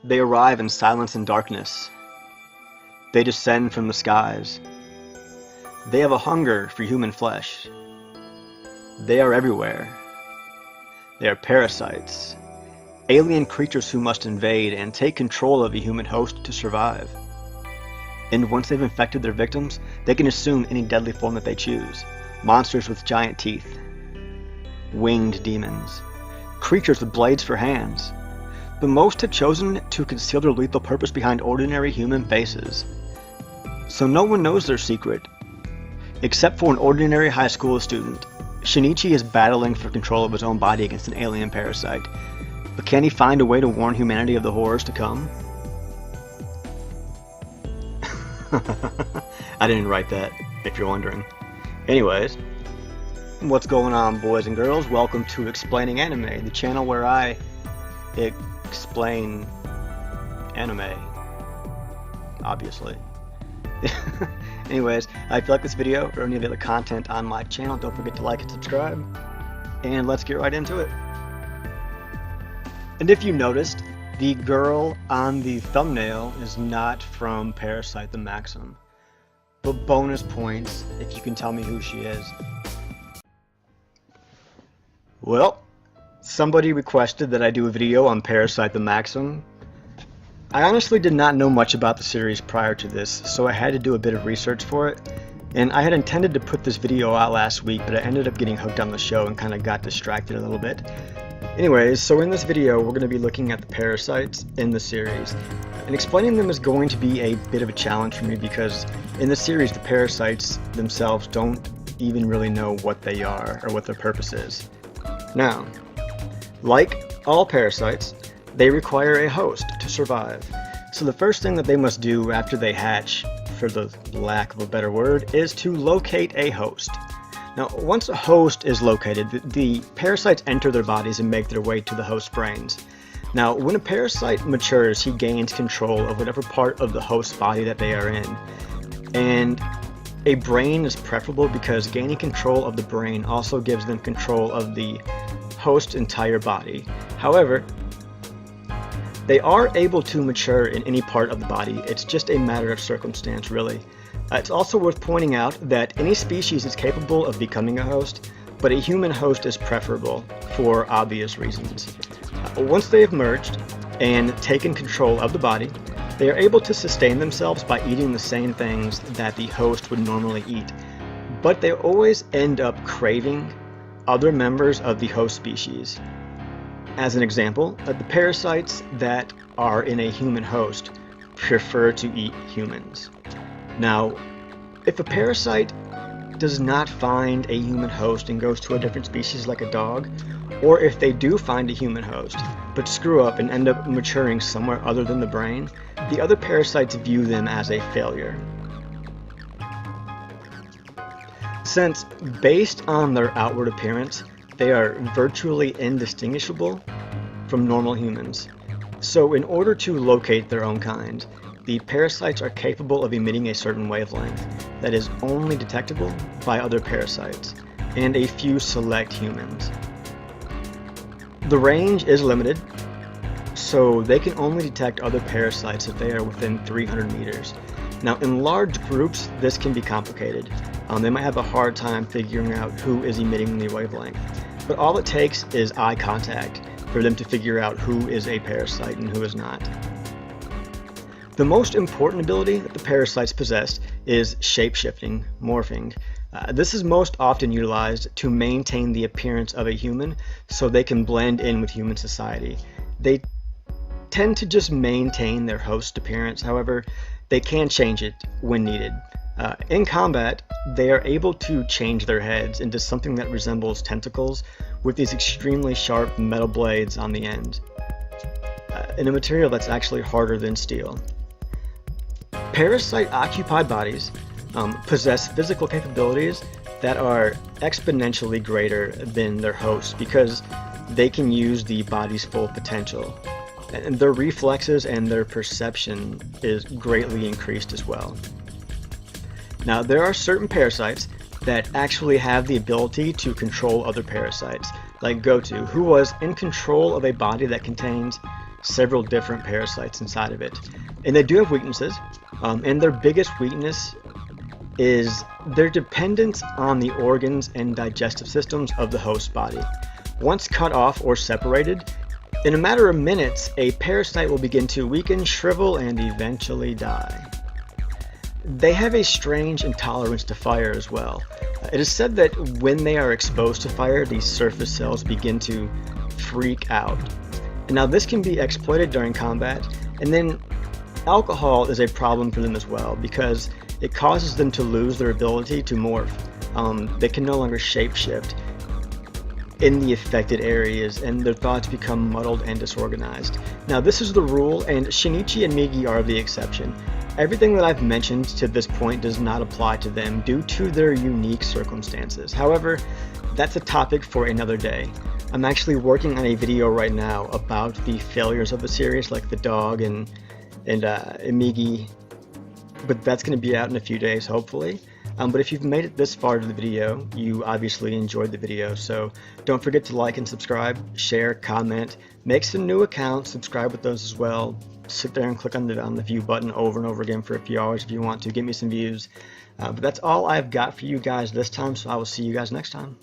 They arrive in silence and darkness. They descend from the skies. They have a hunger for human flesh. They are everywhere. They are parasites, alien creatures who must invade and take control of a human host to survive. And once they've infected their victims, they can assume any deadly form that they choose. Monsters with giant teeth, winged demons, creatures with blades for hands. But most have chosen to conceal their lethal purpose behind ordinary human faces. So no one knows their secret, except for an ordinary high school student. Shinichi is battling for control of his own body against an alien parasite. But can he find a way to warn humanity of the horrors to come? I didn't write that, if you're wondering. Anyways, what's going on, boys and girls? Welcome to Explaining Anime, the channel where I explain anime, obviously. Anyways, if you like this video or any of the other content on my channel, don't forget to like and subscribe. And let's get right into it. And if you noticed, the girl on the thumbnail is not from Parasyte The Maxim. But bonus points if you can tell me who she is. Well, somebody requested that I do a video on Parasyte The Maxim. I honestly did not know much about the series prior to this, so I had to do a bit of research for it. And I had intended to put this video out last week, but I ended up getting hooked on the show and kind of got distracted a little bit. Anyways, so in this video we're going to be looking at the parasites in the series. And explaining them is going to be a bit of a challenge for me because in the series the parasites themselves don't even really know what they are or what their purpose is. Now, like all parasites, they require a host to survive. So the first thing that they must do after they hatch, for the lack of a better word, is to locate a host. Now, once a host is located, the parasites enter their bodies and make their way to the host's brains. Now, when a parasite matures, he gains control of whatever part of the host's body that they are in. And a brain is preferable because gaining control of the brain also gives them control of the host's entire body. However, they are able to mature in any part of the body. It's just a matter of circumstance, really. It's also worth pointing out that any species is capable of becoming a host, but a human host is preferable for obvious reasons. Once they have merged and taken control of the body, they are able to sustain themselves by eating the same things that the host would normally eat, but they always end up craving other members of the host species. As an example, the parasites that are in a human host prefer to eat humans. Now, if a parasite does not find a human host and goes to a different species like a dog, or if they do find a human host but screw up and end up maturing somewhere other than the brain, the other parasites view them as a failure. Since, based on their outward appearance, they are virtually indistinguishable from normal humans. So in order to locate their own kind, the parasites are capable of emitting a certain wavelength that is only detectable by other parasites and a few select humans. The range is limited, so they can only detect other parasites if they are within 300 meters. Now, in large groups, this can be complicated. They might have a hard time figuring out who is emitting the wavelength. But all it takes is eye contact for them to figure out who is a parasite and who is not. The most important ability that the parasites possess is shape-shifting, morphing. This is most often utilized to maintain the appearance of a human so they can blend in with human society. They tend to just maintain their host appearance, however, they can change it when needed. In combat, they are able to change their heads into something that resembles tentacles with these extremely sharp metal blades on the end, in a material that's actually harder than steel. Parasite-occupied bodies possess physical capabilities that are exponentially greater than their hosts because they can use the body's full potential. And their reflexes and their perception is greatly increased as well. Now, there are certain parasites that actually have the ability to control other parasites, like Goto, who was in control of a body that contains several different parasites inside of it. And they do have weaknesses, and their biggest weakness is their dependence on the organs and digestive systems of the host body. Once cut off or separated, in a matter of minutes, a parasite will begin to weaken, shrivel, and eventually die. They have a strange intolerance to fire as well. It is said that when they are exposed to fire, these surface cells begin to freak out. And now this can be exploited during combat, and then alcohol is a problem for them as well because it causes them to lose their ability to morph. They can no longer shapeshift in the affected areas, and their thoughts become muddled and disorganized. Now this is the rule, and Shinichi and Migi are the exception. Everything that I've mentioned to this point does not apply to them due to their unique circumstances. However, that's a topic for another day. I'm actually working on a video right now about the failures of the series, like the dog and Migi, but that's going to be out in a few days, hopefully. But if you've made it this far to the video, you obviously enjoyed the video, so don't forget to like and subscribe, share, comment, make some new accounts, subscribe with those as well. Sit there and click on the view button over and over again for a few hours if you want to. Get me some views. But that's all I've got for you guys this time, so I will see you guys next time.